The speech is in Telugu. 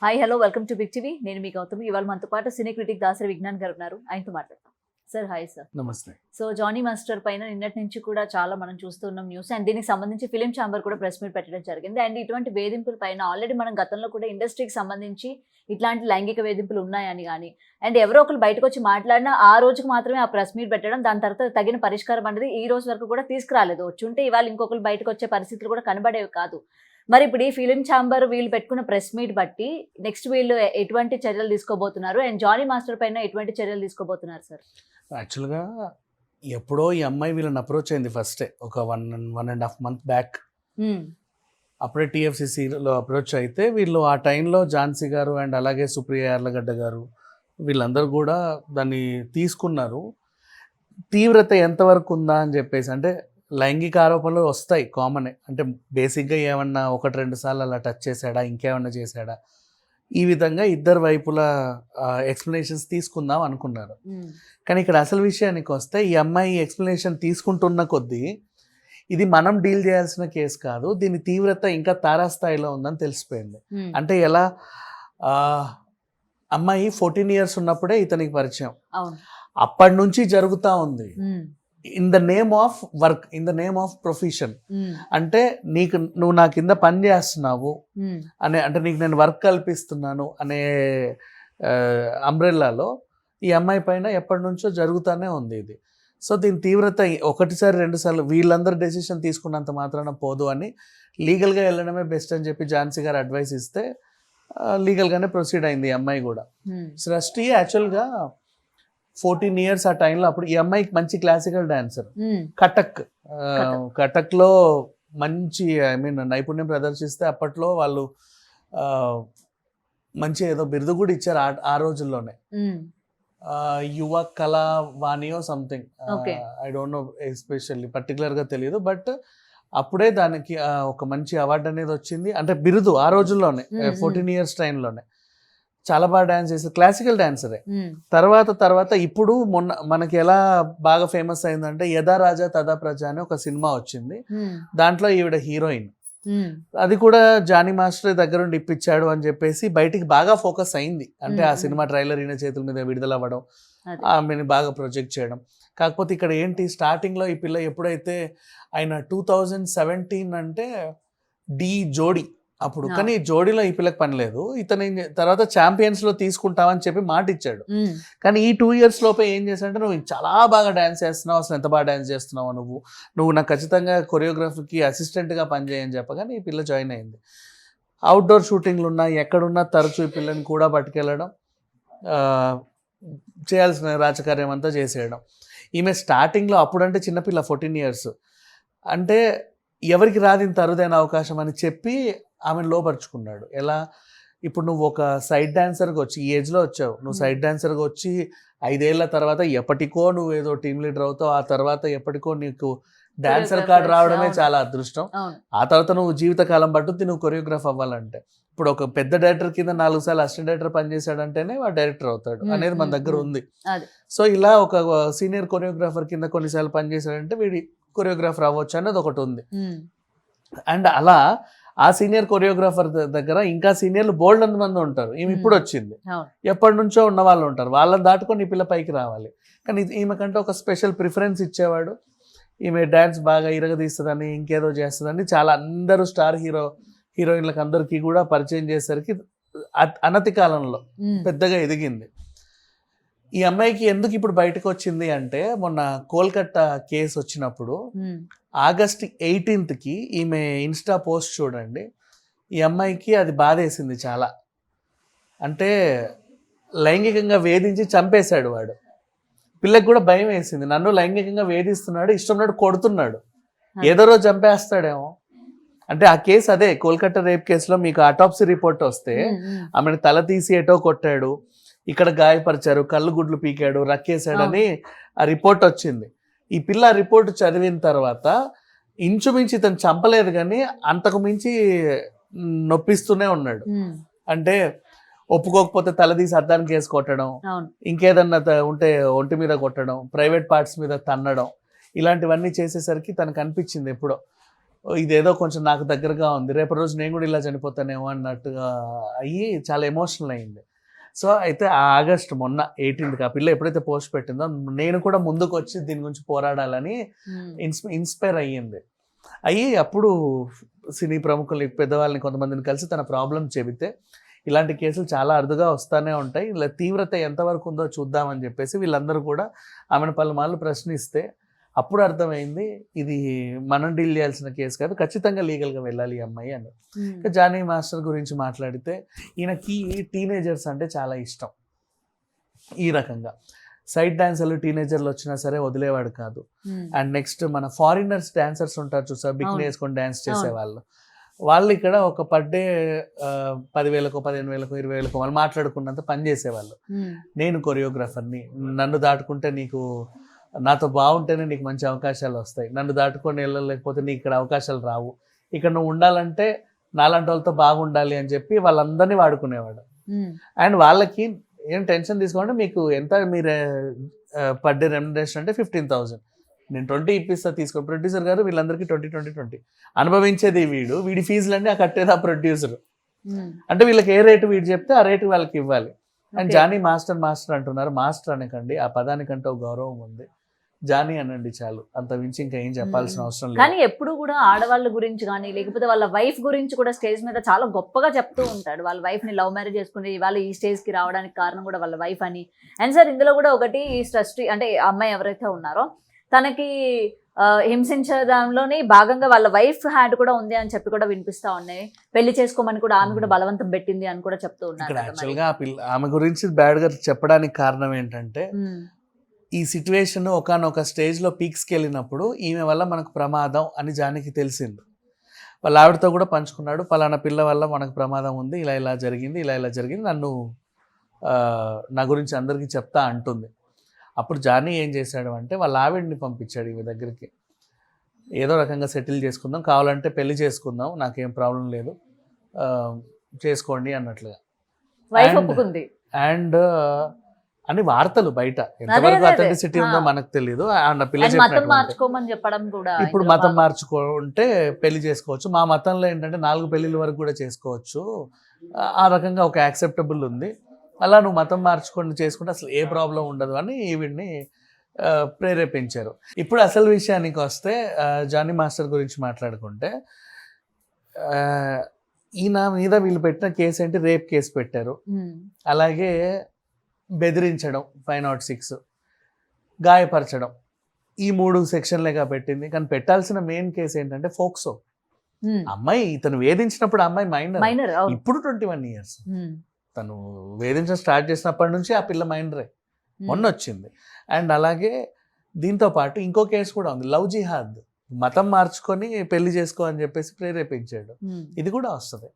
Hi hello welcome to big TV. నేను మీ గౌతమి. ఇవాళ మనతో పాటు సినీ క్రిటిక్ దాసరి విజ్ఞాన్ గారు ఉన్నారు. ఆయనతో మాట్లాడతాం. Sir hi sir. నమస్తే. సో జానీ మాస్టర్ పైన నిన్నటి నుంచి కూడా చాలా మనం చూస్తున్నాం న్యూస్, అండ్ దీనికి సంబంధించి ఫిలిం ఛాంబర్ కూడా ప్రెస్ మీట్ పెట్టడం జరిగింది. అండ్ ఇటువంటి వేధింపుల పైన ఆల్రెడీ మనం గతంలో కూడా ఇండస్ట్రీకి సంబంధించి ఇట్లాంటి లైంగిక వేధింపులు ఉన్నాయని కానీ, అండ్ ఎవరో ఒకరు బయటకు వచ్చి మాట్లాడినా ఆ రోజుకి మాత్రమే ఆ ప్రెస్ మీట్ పెట్టడం, దాని తర్వాత తగిన పరిష్కారం అనేది ఈ రోజు వరకు కూడా తీసుకురాలేదు. వచ్చుంటే ఇవాళ ఇంకొకరు బయటకు వచ్చే పరిస్థితులు కూడా కనబడేవి కాదు. మరి ఇప్పుడు ఈ ఫిలిం ఛాంబర్ వీళ్ళు పెట్టుకున్న ప్రెస్ మీట్ బట్టి నెక్స్ట్ వీళ్ళు ఎటువంటి చర్యలు తీసుకోబోతున్నారు, అండ్ జానీ మాస్టర్ పైన ఎటువంటి చర్యలు తీసుకోబోతున్నారు సార్? యాక్చువల్గా ఎప్పుడో ఈ అమ్మాయి వీళ్ళని అప్రోచ్ అయింది ఫస్టే, ఒక 1.5 month బ్యాక్. అప్పుడే TFCCలో అప్రోచ్ అయితే వీళ్ళు ఆ టైంలో ఝాన్సీ గారు అండ్ అలాగే సుప్రియ యార్లగడ్డ గారు వీళ్ళందరూ కూడా దాన్ని తీసుకున్నారు. తీవ్రత ఎంతవరకు ఉందా అని చెప్పేసి, అంటే లైంగిక ఆరోపణలు వస్తాయి కామనే, అంటే బేసిక్గా ఏమన్నా 1-2 సార్లు అలా టచ్ చేశాడా, ఇంకేమన్నా చేశాడా, ఈ విధంగా ఇద్దరు వైపుల ఎక్స్ప్లెనేషన్స్ తీసుకుందాం అనుకున్నారు. కానీ ఇక్కడ అసలు విషయానికి వస్తే ఈ అమ్మాయి ఎక్స్ప్లెనేషన్ తీసుకుంటున్న కొద్దీ ఇది మనం డీల్ చేయాల్సిన కేసు కాదు, దీని తీవ్రత ఇంకా తారాస్థాయిలో ఉందని తెలిసిపోయింది. అంటే ఎలా, అమ్మాయి 14 years ఉన్నప్పుడే ఇతనికి పరిచయం, అప్పటి నుంచి జరుగుతూ ఉంది. In the name of work, in the name of profession. అంటే నువ్వు నా కింద పని చేస్తున్నావు అనే, అంటే నీకు నేను వర్క్ కల్పిస్తున్నాను అనే అంబ్రెల్లాలో ఈ అమ్మాయి పైన ఎప్పటి నుంచో జరుగుతూనే ఉంది ఇది. సో దీని తీవ్రత 1-2 సార్లు వీళ్ళందరూ డెసిషన్ తీసుకున్నంత మాత్రాన పోదు అని లీగల్గా వెళ్ళడమే బెస్ట్ అని చెప్పి ఝాన్సీ గారు అడ్వైస్ ఇస్తే లీగల్గానే ప్రొసీడ్ అయింది ఈ అమ్మాయి కూడా. సృష్టి యాక్చువల్గా 14 years ఆ టైంలో, అప్పుడు ఈ అమ్మాయికి మంచి క్లాసికల్ డాన్సర్, కటక్లో మంచి నైపుణ్యం ప్రదర్శిస్తే అప్పట్లో వాళ్ళు మంచి ఏదో బిరుదు కూడా ఇచ్చారు ఆ రోజుల్లోనే, యువ కళావాణియో something, I don't know especially పర్టికులర్గా తెలియదు, బట్ అప్పుడే దానికి ఒక మంచి అవార్డు అనేది వచ్చింది. అంటే బిరుదు ఆ రోజుల్లోనే 14 years టైంలోనే చాలా బాగా డాన్స్ చేస్తారు, క్లాసికల్ డాన్సరే. తర్వాత ఇప్పుడు మొన్న మనకి ఎలా బాగా ఫేమస్ అయిందంటే యదా రాజా తదా ప్రజ అని ఒక సినిమా వచ్చింది, దాంట్లో ఈవిడ హీరోయిన్. అది కూడా జానీ మాస్టర్ దగ్గర నుండి ఇప్పించాడు అని చెప్పేసి బయటికి బాగా ఫోకస్ అయింది. అంటే ఆ సినిమా ట్రైలర్ ఈయన చేతుల మీద విడుదల అవ్వడం, ఆమెను బాగా ప్రొజెక్ట్ చేయడం. కాకపోతే ఇక్కడ ఏంటి, స్టార్టింగ్లో ఈ పిల్ల ఎప్పుడైతే ఆయన 2017 అంటే జోడీ అప్పుడు, కానీ జోడీలో ఈ పిల్లకి పని లేదు, ఇతను తర్వాత ఛాంపియన్స్లో తీసుకుంటామని చెప్పి మాట ఇచ్చాడు. కానీ ఈ 2 years లోపే ఏం చేశాడంటే, నువ్వు చాలా బాగా డ్యాన్స్ చేస్తున్నావు, అసలు ఎంత బాగా డ్యాన్స్ చేస్తున్నావు నువ్వు నాకు ఖచ్చితంగా కొరియోగ్రఫీకి అసిస్టెంట్గా పనిచేయని చెప్పగానే ఈ పిల్ల జాయిన్ అయింది. అవుట్డోర్ షూటింగ్లు ఉన్నా ఎక్కడున్నా తరచూ ఈ పిల్లని కూడా పట్టుకెళ్ళడం, చేయాల్సిన రాజకార్యం అంతా చేసేయడం. ఈమె స్టార్టింగ్లో అప్పుడంటే చిన్నపిల్ల 14 years, అంటే ఎవరికి రాదు ఇంత అరుదైన అవకాశం అని చెప్పి ఆమెను లోపరుచుకున్నాడు. ఎలా, ఇప్పుడు నువ్వు ఒక సైడ్ డాన్సర్గా వచ్చి ఈ ఏజ్లో వచ్చావు, నువ్వు సైడ్ డాన్సర్గా వచ్చి 5 ఏళ్ల తర్వాత ఎప్పటికో నువ్వు ఏదో టీమ్ లీడర్ అవుతావు, ఆ తర్వాత ఎప్పటికో నీకు డాన్సర్ కార్డు రావడమే చాలా అదృష్టం, ఆ తర్వాత నువ్వు జీవితకాలం పట్టుద్ది నువ్వు కొరియోగ్రాఫ్ అవ్వాలంటే. ఇప్పుడు ఒక పెద్ద డైరెక్టర్ కింద 4 సార్లు అసిస్టెంట్ డైరెక్టర్ పనిచేశాడంటేనే వాడు డైరెక్టర్ అవుతాడు అనేది మన దగ్గర ఉంది. సో ఇలా ఒక సీనియర్ కొరియోగ్రాఫర్ కింద కొన్నిసార్లు పనిచేశాడంటే వీడి కొరియోగ్రాఫర్ అవ్వచ్చు అనేది ఒకటి ఉంది. అండ్ అలా ఆ సీనియర్ కొరియోగ్రాఫర్ దగ్గర ఇంకా సీనియర్లు బోల్డ్ మంది ఉంటారు. ఈమె ఇప్పుడు వచ్చింది, ఎప్పటి నుంచో ఉన్న వాళ్ళు ఉంటారు, వాళ్ళని దాటుకొని ఈ పిల్ల పైకి రావాలి. కానీ ఈమెకంటే ఒక స్పెషల్ ప్రిఫరెన్స్ ఇచ్చేవాడు. ఈమె డ్యాన్స్ బాగా ఇరగదీస్తుందని, ఇంకేదో చేస్తుందని చాలా అందరూ స్టార్ హీరోయిన్లకు అందరికీ కూడా పరిచయం చేసేసరికి అనతి కాలంలో పెద్దగా ఎదిగింది. ఈ అమ్మాయికి ఎందుకు ఇప్పుడు బయటకు వచ్చింది అంటే, మొన్న కోల్కతా కేసు వచ్చినప్పుడు August 18th ఈమె ఇన్స్టా పోస్ట్ చూడండి, ఈ అమ్మాయికి అది బాధేసింది చాలా. అంటే లైంగికంగా వేధించి చంపేశాడు వాడు. పిల్లకి కూడా భయం వేసింది, నన్ను లైంగికంగా వేధిస్తున్నాడు, ఇష్టం ఉన్నాడు, కొడుతున్నాడు, ఏదో రోజు చంపేస్తాడేమో. అంటే ఆ కేసు అదే కోల్కతా రేప్ కేసులో మీకు ఆటోప్సీ రిపోర్ట్ వస్తే ఆమెను తల తీసి ఎటో కొట్టాడు, ఇక్కడ గాయపరిచారు, కళ్ళు గుడ్లు పీకాడు, రక్కేశాడని ఆ రిపోర్ట్ వచ్చింది. ఈ పిల్ల రిపోర్ట్ చదివిన తర్వాత ఇంచుమించి ఇతను చంపలేదు కానీ అంతకు మించి నొప్పిస్తూనే ఉన్నాడు. అంటే ఒప్పుకోకపోతే తలదీసి అద్దానికి వేసి కొట్టడం, ఇంకేదన్నా ఉంటే ఒంటి మీద కొట్టడం, ప్రైవేట్ పార్ట్స్ మీద తన్నడం, ఇలాంటివన్నీ చేసేసరికి తనకు అనిపించింది ఎప్పుడో ఇదేదో కొంచెం నాకు దగ్గరగా ఉంది, రేపటి రోజు నేను కూడా ఇలా చనిపోతానేమో అన్నట్టుగా అయ్యి చాలా ఎమోషనల్ అయింది. సో అయితే ఆ ఆగస్ట్ మొన్న 18కి ఆ పిల్ల ఎప్పుడైతే పోస్ట్ పెట్టిందో నేను కూడా ముందుకు వచ్చి దీని గురించి పోరాడాలని ఇన్స్పైర్ అయ్యింది. అయ్యి అప్పుడు సినీ ప్రముఖులు పెద్దవాళ్ళని కొంతమందిని కలిసి తన ప్రాబ్లం చెబితే ఇలాంటి కేసులు చాలా అరుదుగా వస్తూనే ఉంటాయి, ఇలా తీవ్రత ఎంతవరకు ఉందో చూద్దామని చెప్పేసి వీళ్ళందరూ కూడా ఆమెను పలుమార్లు ప్రశ్నిస్తే అప్పుడు అర్థమైంది ఇది మనం డీల్ చేయాల్సిన కేసు కాదు, ఖచ్చితంగా లీగల్గా వెళ్ళాలి ఈ అమ్మాయి అని. జానీ మాస్టర్ గురించి మాట్లాడితే ఈయనకి టీనేజర్స్ అంటే చాలా ఇష్టం. ఈ రకంగా సైడ్ డాన్సర్లు టీనేజర్లు వచ్చినా సరే వదిలేవాడు కాదు. అండ్ నెక్స్ట్ మన ఫారినర్స్ డాన్సర్స్ ఉంటారు చూసారు, బికినీ వేసుకొని డాన్స్ చేసేవాళ్ళు, వాళ్ళు ఇక్కడ ఒక పర్ డే 10,000కో 15,000కో 20,000కో వాళ్ళు మాట్లాడుకున్నంత పని చేసేవాళ్ళు. నేను కొరియోగ్రాఫర్ని, నన్ను దాటుకుంటే నీకు, నాతో బాగుంటేనే నీకు మంచి అవకాశాలు వస్తాయి, నన్ను దాటుకొని వెళ్ళలేకపోతే నీకు ఇక్కడ అవకాశాలు రావు, ఇక్కడ నువ్వు ఉండాలంటే నాలాంటి వాళ్ళతో బాగుండాలి అని చెప్పి వాళ్ళందరినీ వాడుకునేవాడు. అండ్ వాళ్ళకి ఏం టెన్షన్ తీసుకోండి, మీకు ఎంత మీరు పర్ డే రెమ్యునరేషన్ అంటే 15,000, నేను 20 ఇప్పిస్తా తీసుకో. ప్రొడ్యూసర్ గారు వీళ్ళందరికీ 20 అనుభవించేది వీడి ఫీజులన్నీ ఆ కట్టేది ఆ ప్రొడ్యూసర్. అంటే వీళ్ళకి ఏ రేటు వీడు చెప్తే ఆ రేటు వాళ్ళకి ఇవ్వాలి. అండ్ జానీ మాస్టర్ అంటున్నారు, మాస్టర్ అనకండి, ఆ పదానికంటే ఒక గౌరవం ఉంది, జానీ అనండి చాలు, అంత మించి ఇంకా ఏం చెప్పాల్సిన అవసరం లేదు. కానీ ఎప్పుడు కూడా ఆడవాళ్ళ గురించి కానీ లేకపోతే వాళ్ళ వైఫ్ గురించి కూడా స్టేజ్ మీద చాలా గొప్పగా చెప్తూ ఉంటాడు. వాళ్ళ వైఫ్ ని లవ్ మ్యారేజ్ చేసుకుని ఇవాళ ఈ స్టేజ్ కి రావడానికి కారణం కూడా వాళ్ళ వైఫ్ అని. అండ్ సార్ ఇందులో కూడా ఒకటి ఈ స్ట్రెస్ అంటే అమ్మాయి ఎవరైతే ఉన్నారో తనకి హింసించడంలోని భాగంగా వాళ్ళ వైఫ్ హ్యాండ్ కూడా ఉంది అని చెప్పి కూడా వినిపిస్తా ఉన్నాయి. పెళ్లి చేసుకోమని కూడా ఆమె కూడా బలవంతం పెట్టింది అని కూడా చెప్తూ ఉన్నారు. యాక్చువల్గా ఆమె గురించి బ్యాడ్ గా చెప్పడానికి కారణం ఏంటంటే ఈ సిచ్యువేషన్ ఒకనొక స్టేజ్లో పీక్స్కి వెళ్ళినప్పుడు ఈమె వల్ల మనకు ప్రమాదం అని జానికి తెలిసింది. వాళ్ళ ఆవిడతో కూడా పంచుకున్నాడు, పలానా పిల్ల వల్ల మనకు ప్రమాదం ఉంది, ఇలా ఇలా జరిగింది, ఇలా ఇలా జరిగింది, నన్ను నా గురించి అందరికీ చెప్తా అంటుంది. అప్పుడు జానీ ఏం చేశాడు అంటే వాళ్ళ ఆవిడ్ని పంపించాడు ఈమె దగ్గరికి, ఏదో రకంగా సెటిల్ చేసుకుందాం, కావాలంటే పెళ్లి చేసుకుందాం, నాకేం ప్రాబ్లం లేదు, చేసుకోండి అన్నట్లుగా. అండ్ అని వార్తలు బయట, ఎంతవరకు అథెంటిసిటీ ఉందో మనకు తెలియదు. ఆ పిల్ల ఇప్పుడు మతం మార్చుకుంటే పెళ్లి చేసుకోవచ్చు, మా మతంలో ఏంటంటే 4 పెళ్లిల వరకు కూడా చేసుకోవచ్చు, ఆ రకంగా ఒక యాక్సెప్టబుల్ ఉంది, అలా నువ్వు మతం మార్చుకొని చేసుకుంటే అసలు ఏ ప్రాబ్లం ఉండదు అని ఈవిడ్ని ప్రేరేపించారు. ఇప్పుడు అసలు విషయానికి వస్తే జానీ మాస్టర్ గురించి మాట్లాడుకుంటే ఈయన మీద వీళ్ళు పెట్టిన కేసు ఏంటి, రేప్ కేసు పెట్టారు, అలాగే బెదిరించడం 506, గాయపరచడం, ఈ 3 సెక్షన్లేగా పెట్టింది. కానీ పెట్టాల్సిన మెయిన్ కేసు ఏంటంటే ఫోక్సో. అమ్మాయి ఇతను వేధించినప్పుడు అమ్మాయి మైనర్, ఇప్పుడు 21 years. తను వేధించడం స్టార్ట్ చేసినప్పటి నుంచి ఆ పిల్ల మైనరే, మొన్న వచ్చింది. అండ్ అలాగే దీంతో పాటు ఇంకో కేసు కూడా ఉంది, లవ్ జిహాద్, మతం మార్చుకొని పెళ్లి చేసుకో అని చెప్పేసి ప్రేరేపించాడు, ఇది కూడా వస్తుంది.